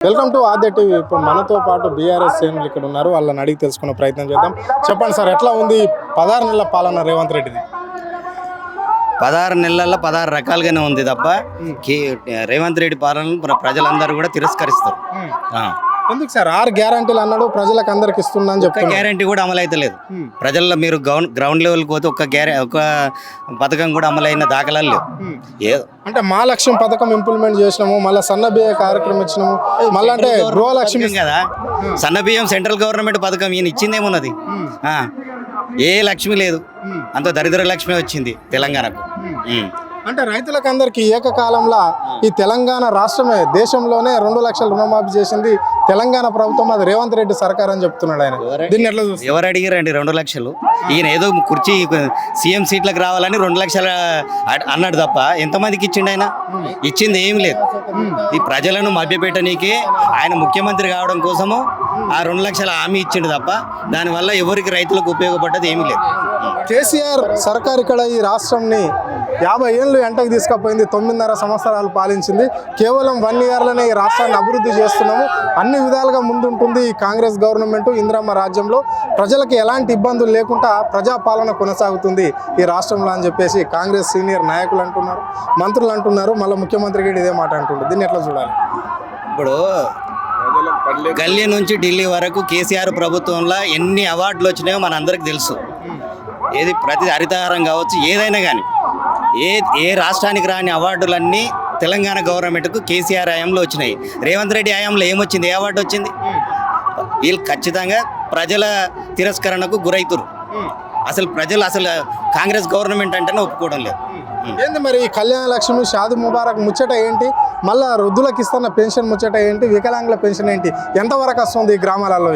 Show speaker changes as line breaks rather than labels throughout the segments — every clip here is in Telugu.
Welcome to Aadya TV. ఇప్పుడు మనతో పాటు బీఆర్ఎస్ శ్రేణులు ఇక్కడ ఉన్నారు. వాళ్ళని అడిగి తెలుసుకునే ప్రయత్నం చేద్దాం. చెప్పండి సార్, ఎట్లా ఉంది 16 నెలల పాలన రేవంత్ రెడ్డిది?
16 నెలల్లో 16 రకాలుగానే ఉంది తప్ప రేవంత్ రెడ్డి పాలనను ప్రజలందరూ కూడా తిరస్కరిస్తారు.
ఎందుకు సార్ 6 గ్యారంటీలు అన్నాడు, ప్రజలకు అందరికి ఇస్తున్నా అని
ఒక్క గ్యారంటీ కూడా అమలు అయితే లేదు. ప్రజల్లో మీరు గ్రౌండ్ లెవెల్కి పోతే ఒక్క పథకం కూడా అమలైన దాఖలాలు లేవు. ఏదో
అంటే మా లక్ష్యం పథకం ఇంప్లిమెంట్ చేసినాము, మళ్ళీ సన్న బియ్య కార్యక్రమం ఇచ్చినాము, మళ్ళీ అంటే గృహలక్ష్మి
కదా. సన్న బియ్యం సెంట్రల్ గవర్నమెంట్ పథకం ఈయన ఇచ్చిందేమున్నది? ఏ లక్ష్మి లేదు, అంత దరిద్ర లక్ష్మి వచ్చింది తెలంగాణకు.
అంటే రైతులకు అందరికి ఏకకాలంలో ఈ తెలంగాణ రాష్ట్రమే దేశంలోనే 2 లక్షల రుణమాఫీ చేసింది తెలంగాణ ప్రభుత్వం, అది రేవంత్ రెడ్డి సర్కార్ అని చెప్తున్నాడు ఆయన. దీన్ని ఎట్లా చూస్తారు?
ఎవరు అడిగారండి 2 లక్షలు? ఈయన ఏదో కుర్చీ సీఎం సీట్లకు రావాలని 2 లక్షలు అన్నాడు తప్ప ఎంతమందికి ఇచ్చిండు ఆయన? ఇచ్చింది ఏం లేదు. ఈ ప్రజలను మభ్యపెట్టనీకే ఆయన ముఖ్యమంత్రి కావడం కోసము ఆ 2 లక్షల హామీ ఇచ్చిండు తప్ప దానివల్ల ఎవరికి రైతులకు ఉపయోగపడ్డది ఏమీ లేదు.
కేసీఆర్ సర్కార్ ఇక్కడ ఈ రాష్ట్రంని 50 ఏళ్ళు ఎంటకు తీసుకుపోయింది, 9.5 సంవత్సరాలు పాలించింది. కేవలం 1 ఇయర్లోనే ఈ రాష్ట్రాన్ని అభివృద్ధి చేస్తున్నాము. అన్ని విధాలుగా ముందుంటుంది ఈ కాంగ్రెస్ గవర్నమెంట్. ఇందిరమ్మ రాజ్యంలో ప్రజలకు ఎలాంటి ఇబ్బందులు లేకుండా ప్రజాపాలన కొనసాగుతుంది ఈ రాష్ట్రంలో అని చెప్పేసి కాంగ్రెస్ సీనియర్ నాయకులు అంటున్నారు, మంత్రులు అంటున్నారు. మళ్ళీ ముఖ్యమంత్రి గారు ఇదే మాట అంటుండే. దీన్ని ఎట్లా చూడాలి?
ఇప్పుడు గల్లీ నుంచి ఢిల్లీ వరకు కేసీఆర్ ప్రభుత్వంలో ఎన్ని అవార్డులు వచ్చినాయో మన అందరికి తెలుసు. ఏది ప్రతి హరితహారం కావచ్చు, ఏదైనా కానీ ఏ రాష్ట్రానికి రాని అవార్డులన్నీ తెలంగాణ గవర్నమెంట్కు కేసీఆర్ హయాంలో వచ్చినాయి. రేవంత్ రెడ్డి హయాంలో ఏమొచ్చింది? ఏ అవార్డు వచ్చింది? వీళ్ళు ఖచ్చితంగా ప్రజల తిరస్కరణకు గురవుతారు. ప్రజలు కాంగ్రెస్ గవర్నమెంట్ అంటేనే ఒప్పుకోవడం లేదు.
ఏంటి మరి కళ్యాణ లక్ష్మి, షాదీ ముబారక్ ముచ్చట ఏంటి? మళ్ళీ వృద్ధులకు ఇస్తున్న పెన్షన్ ముచ్చట ఏంటి? వికలాంగుల పెన్షన్ ఏంటి? ఎంతవరకు వస్తుంది ఈ గ్రామాలలో?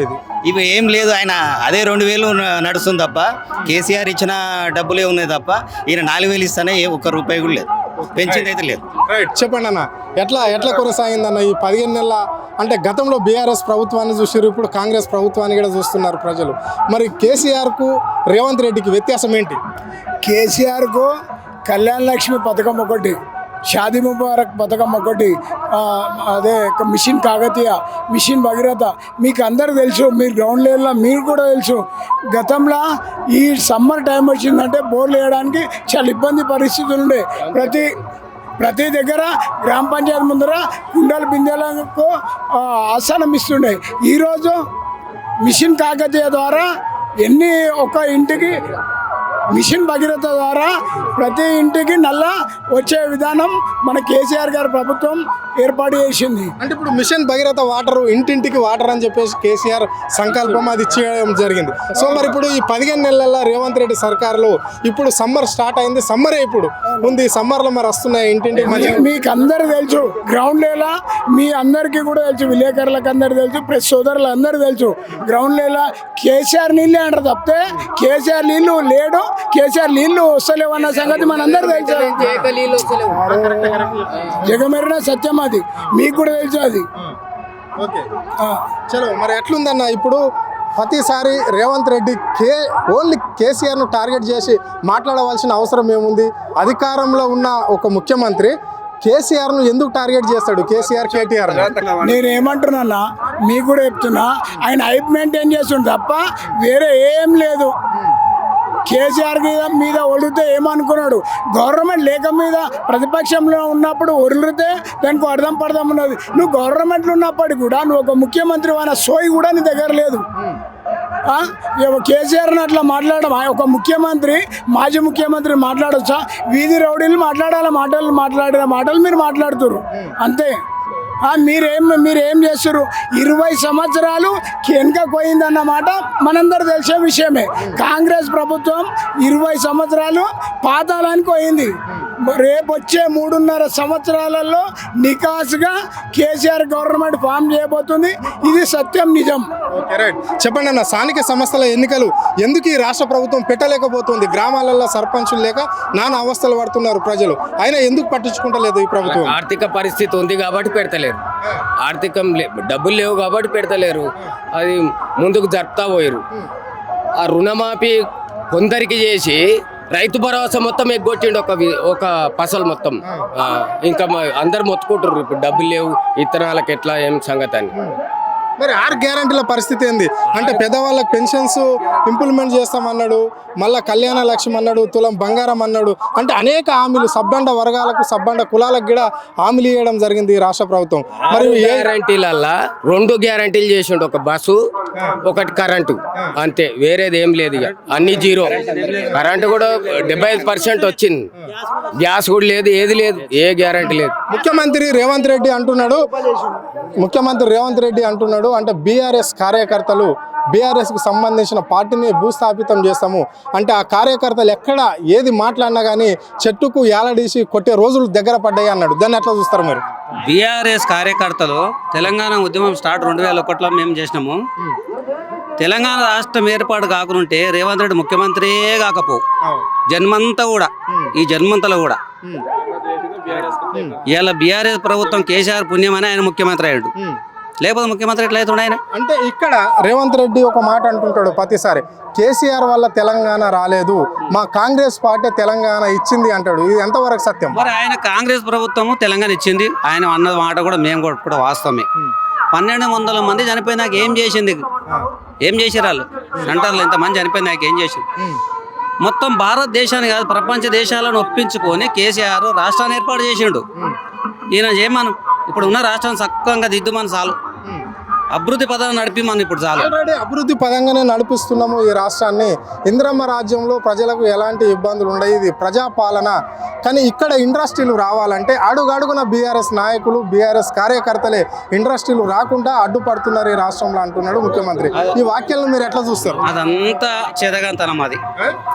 ఇవి ఏం లేదు. ఆయన అదే 2000 నడుస్తుంది తప్ప కేసీఆర్ ఇచ్చిన డబ్బులే ఉన్నాయి తప్ప ఈయన 4000 ఇస్తానే ఒక్క రూపాయి కూడా లేదు. పెంచింది అయితే లేదు.
రైట్, చెప్పండి అన్న, ఎట్లా కొనసాగిందన్న ఈ 15 నెలల? అంటే గతంలో బీఆర్ఎస్ ప్రభుత్వాన్ని చూసారు, ఇప్పుడు కాంగ్రెస్ ప్రభుత్వాన్ని కూడా చూస్తున్నారు ప్రజలు. మరి కేసీఆర్కు రేవంత్ రెడ్డికి వ్యత్యాసం ఏంటి?
కేసీఆర్కు కళ్యాణ లక్ష్మి పథకం ఒకటి, షాదీ ముబారక్ పథకం ఒకటి, అదే మిషన్ కాకతీయ, మిషన్ భగీరథ. మీకు అందరూ తెలుసు, మీరు గ్రౌండ్ లెవెల్లో మీరు కూడా తెలుసు. గతంలో ఈ సమ్మర్ టైం వచ్చిందంటే బోర్లు వేయడానికి చాలా ఇబ్బంది పరిస్థితులు ఉండే. ప్రతి దగ్గర గ్రామ పంచాయతీ ముందర కుండలు బిందెలకు ఆసనం ఇస్తుండే. ఈరోజు మిషన్ కాకతీయ ద్వారా ఒక ఇంటికి మిషన్ భగీరథ ద్వారా ప్రతి ఇంటికి నల్ల వచ్చే విధానం మన కేసీఆర్ గారి ప్రభుత్వం ఏర్పాటు చేసింది.
అంటే ఇప్పుడు మిషన్ భగీరథ వాటర్, ఇంటింటికి వాటర్ అని చెప్పేసి కేసీఆర్ సంకల్పం అది చేయడం జరిగింది. సో మరి ఇప్పుడు ఈ 15 నెలల రేవంత్ రెడ్డి సర్కారులో ఇప్పుడు సమ్మర్ స్టార్ట్ అయింది, సమ్మరే ఇప్పుడు ఉంది. సమ్మర్లో మరి వస్తున్నాయి ఇంటింటికి?
మీకు అందరు తెలుసు, గ్రౌండ్ లెవెల్ మీ అందరికీ కూడా తెలుసు, విలేకరులకు అందరు తెలుసు, ప్రెస్ సోదరులు అందరూ తెలుసు. గ్రౌండ్ లెవెల్ కేసీఆర్ నీళ్ళే అంటారు తప్పితే కేసీఆర్ నీళ్ళు లేడు, కేసీఆర్ నీళ్లు వస్తలేవన్న సంగతి మనందరూ తెలుసు. జగమెరిన సత్యం, అది మీకు కూడా తెలుసు. అది
చలో మరి ఎట్లుందన్న ఇప్పుడు ప్రతిసారి రేవంత్ రెడ్డి ఓన్లీ కేసీఆర్ను టార్గెట్ చేసి మాట్లాడవలసిన అవసరం ఏముంది? అధికారంలో ఉన్న ఒక ముఖ్యమంత్రి కేసీఆర్ను ఎందుకు టార్గెట్ చేస్తాడు? కేసీఆర్, కేటీఆర్
నేను ఏమంటున్నా మీకు కూడా చెప్తున్నా, ఆయన హైప్ మెయింటైన్ చేస్తుండు తప్ప వేరే ఏం లేదు. కేసీఆర్ మీద ఒడితే ఏమనుకున్నాడు? గవర్నమెంట్ లేక మీద ప్రతిపక్షంలో ఉన్నప్పుడు ఒరితే దానికి అర్థం పడదాం ఉన్నది. నువ్వు గవర్నమెంట్లో ఉన్నప్పటికీ కూడా నువ్వు ఒక ముఖ్యమంత్రి అయిన సోయి కూడా నీ దగ్గర లేదు. కేసీఆర్ని అట్లా మాట్లాడడం, ఒక ముఖ్యమంత్రి, మాజీ ముఖ్యమంత్రి మాట్లాడొచ్చా? వీధి రౌడీలు మాట్లాడిన మాటలు మీరు మాట్లాడుతున్నారు అంతే. మీరేం చేస్తారు? 20 సంవత్సరాలు వెనుక పోయిందన్నమాట మనందరూ తెలిసే విషయమే. కాంగ్రెస్ ప్రభుత్వం 20 సంవత్సరాలు పాతాళానికి పోయింది. రేపు వచ్చే 3.5 సంవత్సరాలలో నికాసుగా కేసీఆర్ గవర్నమెంట్ ఫామ్ చేయబోతుంది. ఇది సత్యం, నిజం.
చెప్పండి అన్న, స్థానిక సంస్థల ఎన్నికలు ఎందుకు ఈ రాష్ట్ర ప్రభుత్వం పెట్టలేకపోతుంది? గ్రామాలలో సర్పంచులు లేక నానా అవస్థలు పడుతున్నారు ప్రజలు, అయినా ఎందుకు పట్టించుకుంటలేదు ఈ ప్రభుత్వం?
ఆర్థిక పరిస్థితి ఉంది కాబట్టి పెడతలేరు. ఆర్థికం డబ్బులు లేవు కాబట్టి పెడతలేరు. అది ముందుకు జరుపుతా పోయారు. ఆ రుణమాఫీ కొందరికి చేసి రైతు భరోసా మొత్తం ఎగ్గొట్టిండు ఒక పసలు మొత్తం. ఇంకా అందరు మొత్తుకుంటారు ఇప్పుడు డబ్బులు లేవు ఇత్తనాలకు ఎట్లా ఏం సంగతి అని.
మరి 6 గ్యారంటీల పరిస్థితి ఏంది అంటే పెద్దవాళ్ళకి పెన్షన్స్ ఇంప్లిమెంట్ చేస్తామన్నాడు, మళ్ళా కళ్యాణ లక్ష్మి అన్నాడు, తులం బంగారం అన్నాడు, అంటే అనేక హామీలు సబ్బండ వర్గాలకు సబ్బండ కులాలకు కూడా హామీలు ఇవ్వడం జరిగింది ఈ రాష్ట్ర ప్రభుత్వం. మరి
గ్యారంటీలల్లా 2 గ్యారంటీలు చేసిండు, ఒక బస్సు ఒకటి కరెంటు, అంతే, వేరేది ఏం లేదు. ఇక అన్ని జీరో. కరెంటు కూడా 75% వచ్చింది, గ్యాస్ కూడా లేదు, ఏది లేదు, ఏ గ్యారంటీ లేదు.
ముఖ్యమంత్రి రేవంత్ రెడ్డి అంటున్నాడు అంటే బీఆర్ఎస్ కార్యకర్తలు బీఆర్ఎస్ కు సంబంధించిన పార్టీని భూస్థాపితం చేస్తాము అంటే ఆ కార్యకర్తలు ఎక్కడ ఏది మాట్లాడినా కానీ చెట్టుకు యాలడీసి కొట్టే రోజులు దగ్గర పడ్డాయి అన్నాడు. దాన్ని ఎట్లా చూస్తారు మీరు?
బీఆర్ఎస్ కార్యకర్తలు తెలంగాణ ఉద్యమం స్టార్ట్ 2001లో మేము చేసినాము. తెలంగాణ రాష్ట్రం ఏర్పాటు కాకుంటే రేవంత్ రెడ్డి ముఖ్యమంత్రియే కాకపో జన్మంతా కూడా ఈ జన్మంతలో కూడా ఇలా బీఆర్ఎస్ ప్రభుత్వం కేసీఆర్ పుణ్యమని ఆయన ముఖ్యమంత్రి అయ్యాడు. లేకపోతే ముఖ్యమంత్రి ఎట్లా అవుతుండే ఆయన?
అంటే ఇక్కడ రేవంత్ రెడ్డి ఒక మాట అంటుంటాడు ప్రతిసారి, కేసీఆర్ వల్ల తెలంగాణ రాలేదు, మా కాంగ్రెస్ పార్టీ తెలంగాణ ఇచ్చింది అంటాడు. ఇది ఎంతవరకు సత్యం?
మరి ఆయన కాంగ్రెస్ ప్రభుత్వము తెలంగాణ ఇచ్చింది, ఆయన అన్న మాట కూడా మేము కూడా వాస్తవమే. 1200 మంది చనిపోయినాక ఏం చేసింది? ఏం చేసారు వాళ్ళు? సెంటర్లో ఇంతమంది చనిపోయినాక ఏం చేసింది? మొత్తం భారతదేశాన్ని కాదు ప్రపంచ దేశాలను ఒప్పించుకొని కేసీఆర్ రాష్ట్రాన్ని ఏర్పాటు చేసిండు. ఈయన చేయమను ఇప్పుడు ఉన్న రాష్ట్రాన్ని చక్కగా దిద్దుమని చాలు, అభివృద్ధి పదాన్ని నడిపిమని ఇప్పుడు చాలు.
ఆల్రెడీ అభివృద్ధి పదంగానే నడిపిస్తున్నాము ఈ రాష్ట్రాన్ని. ఇందిరమ్మ రాజ్యంలో ప్రజలకు ఎలాంటి ఇబ్బందులు ఉండవు, ఇది ప్రజాపాలన. కానీ ఇక్కడ ఇండస్ట్రీలు రావాలంటే అడుగడుగున బీఆర్ఎస్ నాయకులు బీఆర్ఎస్ కార్యకర్తలే ఇండస్ట్రీలు రాకుండా అడ్డుపడుతున్నారు ఈ రాష్ట్రంలో అంటున్నాడు ముఖ్యమంత్రి. ఈ వాక్యాలను మీరు ఎట్లా చూస్తారు?
అదంతా చేతగాంతనం, అది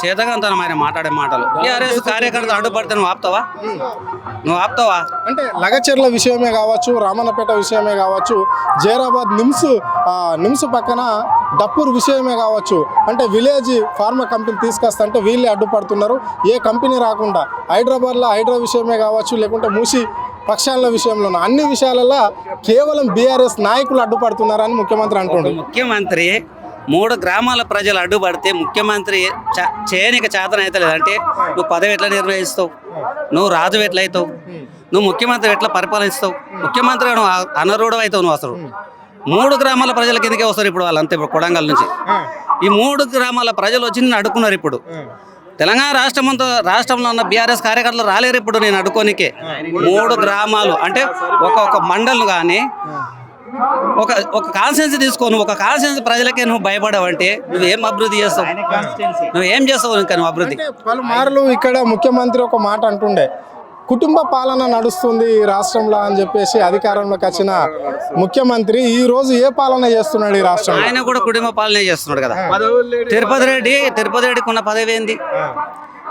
చేతగాంతనం ఆయన మాట్లాడే మాటలు. బీఆర్ఎస్ కార్యకర్తలు అడ్డుపడితే నువ్వు ఆపుతావా?
అంటే లగచెర్ల విషయమే కావచ్చు, రామన్నపేట విషయమే కావచ్చు, జైరాబాద్ నిమ్స్ పక్కన డప్పూర్ విషయమే కావచ్చు, అంటే విలేజ్ ఫార్మా కంపెనీ తీసుకొస్తా అంటే వీళ్ళే అడ్డుపడుతున్నారు, ఏ కంపెనీ రాకుండా. హైదరాబాద్లో హైడ్రా విషయమే కావచ్చు, లేకుంటే మూసి పక్షాల విషయంలో అన్ని విషయాలలో కేవలం బీఆర్ఎస్ నాయకులు అడ్డుపడుతున్నారని ముఖ్యమంత్రి అంటున్నారు.
ముఖ్యమంత్రి 3 గ్రామాల ప్రజలు అడ్డుపడితే ముఖ్యమంత్రి చేయనిక చేతన అయితే లేదంటే నువ్వు పదవి ఎట్లా నిర్వహిస్తావు? నువ్వు రాజు ఎట్లా అవుతావు? నువ్వు ముఖ్యమంత్రి ఎట్లా పరిపాలిస్తావు? ముఖ్యమంత్రి నువ్వు అనర్హుడు అవుతావు. నువ్వు అసలు 3 గ్రామాల ప్రజల కిందకే వస్తారు ఇప్పుడు వాళ్ళంతా. ఇప్పుడు కొడంగల్ నుంచి ఈ 3 గ్రామాల ప్రజలు వచ్చి నేను అడుక్కున్నారు. ఇప్పుడు తెలంగాణ రాష్ట్రంలో ఉన్న బీఆర్ఎస్ కార్యకర్తలు రాలేరు ఇప్పుడు నేను అడుక్కోనికే. 3 గ్రామాలు అంటే ఒక మండలం కానీ ఒక కాన్స్టిట్యున్సీ తీసుకోను, ఒక కాన్స్టిట్యున్సీ ప్రజలకే నువ్వు భయపడవంటే నువ్వేం అభివృద్ధి చేస్తావు? నువ్వేం చేస్తావు ఇంకా నువ్వు అభివృద్ధి?
పలుమార్లు ఇక్కడ ముఖ్యమంత్రి ఒక మాట అంటుండే, కుటుంబ పాలన నడుస్తుంది ఈ రాష్ట్రంలో అని చెప్పేసి అధికారంలోకి వచ్చిన ముఖ్యమంత్రి ఈ రోజు ఏ పాలన చేస్తున్నాడు ఈ రాష్ట్రంలో?
ఆయన కూడా కుటుంబ పాలన చేస్తున్నాడు కదా. తిరుపతి రెడ్డికి ఉన్న పదవి ఏంది?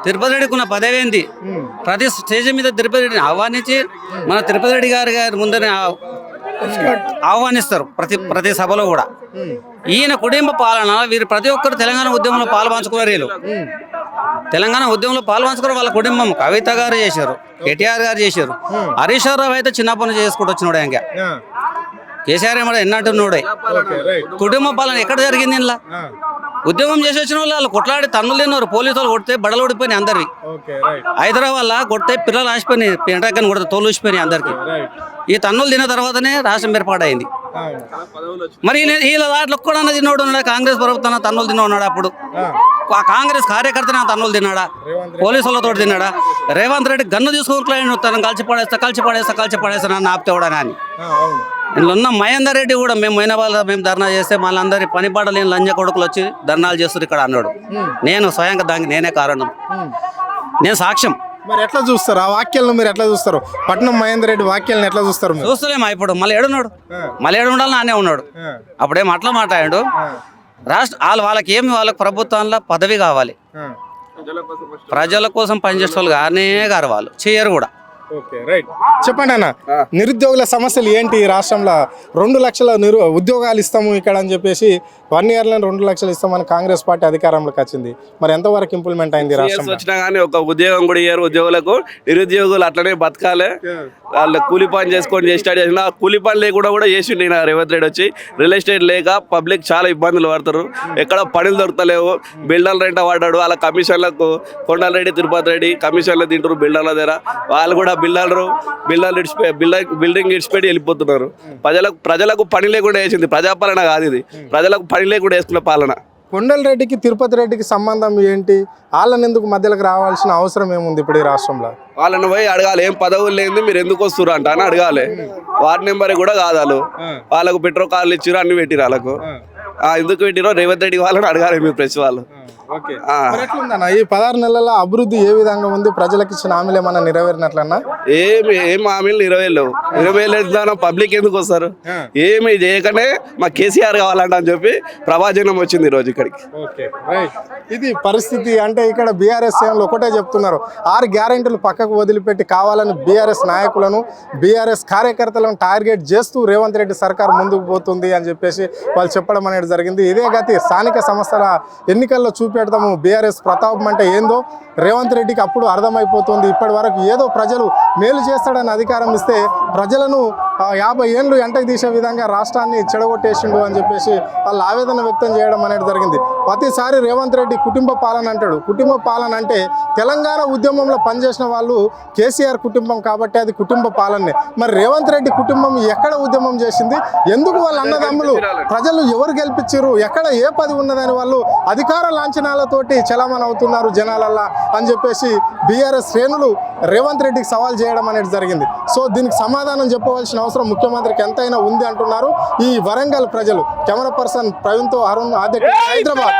తిరుపతి రెడ్డికి ఉన్న పదవి ఏంది? ప్రతి స్టేజ్ మీద తిరుపతి రెడ్డిని ఆహ్వానించి మన తిరుపతి రెడ్డి గారి ముందర ఆహ్వానిస్తారు ప్రతి సభలో కూడా. ఈయన కుటుంబ పాలన వీరు ప్రతి ఒక్కరు తెలంగాణ ఉద్యమంలో పాల్పంచుకున్నారు. వీళ్ళు తెలంగాణ ఉద్యమంలో పాల్పంచుకున్నారు. వాళ్ళ కుటుంబం కవిత గారు చేశారు, కేటీఆర్ గారు చేశారు, హరీష్ రావు అయితే చిన్న పనులు చేసుకుంటూ వచ్చినాడు. ఇంకా కేసీఆర్ ఏమో ఎన్నట్టున్నాడే. కుటుంబ పాలన ఎక్కడ జరిగింది? ఇలా ఉద్యమం చేసి వచ్చిన వాళ్ళు కొట్లాడి తన్నులు తిన్నారు. పోలీసులు కొడితే బడలు ఓడిపోయినాయి అందరివి. హైదరాబాద్లో కొడితే పిల్లలు ఆసిపోయినాయి, పెంటకని కొడితే తోలు ఊసిపోయినాయి అందరికి. ఈ తన్నులు తిన్న తర్వాతనే రాష్ట్రం ఏర్పాటైంది. మరి వీళ్ళ దాంట్లో కూడా తిన్నోడు ఉన్నాడా? కాంగ్రెస్ ప్రభుత్వం తన్నులు తిన్నాడు. అప్పుడు ఆ కాంగ్రెస్ కార్యకర్తనే తన్నులు తిన్నాడా? పోలీసులతో తిన్నాడా? రేవంత్ రెడ్డి గన్ను తీసుకుని తను కలిసి పడేస్తా నన్ను ఆపుతావుడా అని. ఇందులో ఉన్న మహేందర్ రెడ్డి కూడా మేము మేము ధర్నా చేస్తే వాళ్ళందరి పని పాటలేని లంజ కొడుకులు వచ్చి ధర్నాలు చేస్తారు ఇక్కడ అన్నాడు. నేను స్వయంగా దానికి నేనే కారణం, నేను సాక్ష్యం.
మరి ఎట్లా చూస్తారు ఆ వాక్యాలను? మీరు ఎట్లా చూస్తారు పట్నం మహేందర్ రెడ్డి వాక్యాలను ఎట్లా చూస్తారు?
చూస్తలేమా ఇప్పుడు? మళ్ళీ ఏడున్నాడు, మళ్ళీ ఏడు ఉండాలి నానే ఉన్నాడు. అప్పుడేం అట్లా మాట్లాడాడు. వాళ్ళకి ప్రభుత్వంలో పదవి కావాలి, ప్రజల కోసం పనిచేసే వాళ్ళు కానీ గారు వాళ్ళు చేయరు కూడా.
ఓకే రైట్ చెప్పండి అన్న, నిరుద్యోగుల సమస్యలు ఏంటి ఈ రాష్ట్రంలో? 2 లక్షల ఉద్యోగాలు ఇస్తాము ఇక్కడ అని చెప్పేసి 1 yearలో 2 లక్షలు ఇస్తామని కాంగ్రెస్ పార్టీ అధికారంలోకి వచ్చింది. మరి ఎంతవరకు ఇంప్లిమెంట్ అయింది రాష్ట్రంలో?
వచ్చినా కానీ ఒక ఉద్యోగం కూడా ఇయ్యారు ఉద్యోగులకు. నిరుద్యోగులు అట్లనే బతకాలి. వాళ్ళు కూలి పని చేసుకొని స్టార్ట్ చేసిన కూలి పని లేకుండా కూడా చేసిండు ఈయన రేవంత్ రెడ్డి వచ్చి. రియల్ ఎస్టేట్ లేక పబ్లిక్ చాలా ఇబ్బందులు పడతారు. ఎక్కడ పనులు దొరకలేవు. బిల్డర్ల రెంట పడ్డాడు. వాళ్ళ కమిషన్లకు కొండలరెడ్డి తిరుపతి రెడ్డి కమిషన్లు తింటారు బిల్డర్ల దగ్గర. వాళ్ళు కూడా బిల్డింగ్ ఇడిచిపెట్టి వెళ్ళిపోతున్నారు. ప్రజలకు పని లేకుండా వేసింది. ప్రజాపాలన కాదు ఇది, ప్రజలకు పని లేకుండా వేసుకున్న పాలన.
కొండలరెడ్డికి తిరుపతి రెడ్డికి సంబంధం ఏంటి? వాళ్ళని ఎందుకు మధ్యలోకి రావాల్సిన అవసరం ఏముంది ఇప్పుడు ఈ రాష్ట్రంలో?
వాళ్ళని పోయి అడగాలి, ఏం పదవులు లేని మీరు ఎందుకు వస్తున్నారు అంట అని అడగాలి. వార్డు నెంబర్ కూడా కాదు వాళ్ళు. వాళ్ళకు పెట్రోల్ కార్లు ఇచ్చారు, అన్ని పెట్టిరు వాళ్ళకు. ఎందుకు పెట్టిరో రేవంత్ రెడ్డి వాళ్ళని అడగాలి మీరు ప్రెస్ వాళ్ళు.
ఈ 16 నెలల అభివృద్ధి ఏ విధంగా ఉంది? ప్రజలకు ఇచ్చిన హామీలు ఏమన్నా నెరవేరినట్లన్నా?
ఏం హామీలు 20,000 పబ్లిక్ ఎందుకు వస్తారు? ఏమి చేయకనే మా కేసీఆర్ కావాలంట అని చెప్పి ప్రభాజనం వచ్చింది ఈ రోజు ఇక్కడికి.
ఇది పరిస్థితి. అంటే ఇక్కడ బీఆర్ఎస్ శ్రేణులు ఒకటే చెప్తున్నారు, 6 గ్యారెంటీలు పక్కకు వదిలిపెట్టి కావాలని బీఆర్ఎస్ నాయకులను బీఆర్ఎస్ కార్యకర్తలను టార్గెట్ చేస్తూ రేవంత్ రెడ్డి సర్కార్ ముందుకు పోతుంది అని చెప్పేసి వాళ్ళు చెప్పడం అనేది జరిగింది. ఇదే గతి స్థానిక సంస్థల ఎన్నికల్లో చూపెడతాము బీఆర్ఎస్ ప్రతాపం అంటే ఏందో రేవంత్ రెడ్డికి అప్పుడు అర్థమైపోతుంది. ఇప్పటి వరకు ఏదో ప్రజలు మేలు చేస్తాడని అధికారం ఇస్తే ప్రజలను 50 ఏళ్ళు ఎంటకు తీసే విధంగా రాష్ట్రాన్ని చెడగొట్టేసిండు అని చెప్పేసి వాళ్ళు ఆవేదన వ్యక్తం చేయడం అనేది జరిగింది. ప్రతిసారి రేవంత్ రెడ్డి కుటుంబ పాలన అంటాడు. కుటుంబ పాలన అంటే తెలంగాణ ఉద్యమంలో పనిచేసిన వాళ్ళు కేసీఆర్ కుటుంబం కాబట్టి అది కుటుంబ పాలనే. మరి రేవంత్ రెడ్డి కుటుంబం ఎక్కడ ఉద్యమం చేసింది? ఎందుకు వాళ్ళ అన్నదమ్ములు ప్రజలు ఎవరు గెలిపించారు? ఎక్కడ ఏ పది ఉన్నదని వాళ్ళు అధికార లాంఛనాలతోటి చలామణి అవుతున్నారు జనాలల్లా అని చెప్పేసి బీఆర్ఎస్ శ్రేణులు రేవంత్ రెడ్డికి సవాల్ చేయడం అనేది జరిగింది. సో దీనికి సమాధానం చెప్పవలసిన అవసరం ముఖ్యమంత్రికి ఎంతైనా ఉంది అంటున్నారు ఈ వరంగల్ ప్రజలు. కెమెరా పర్సన్ ప్రవీణ్తో అరుణ్, ఆదిత్య, హైదరాబాద్.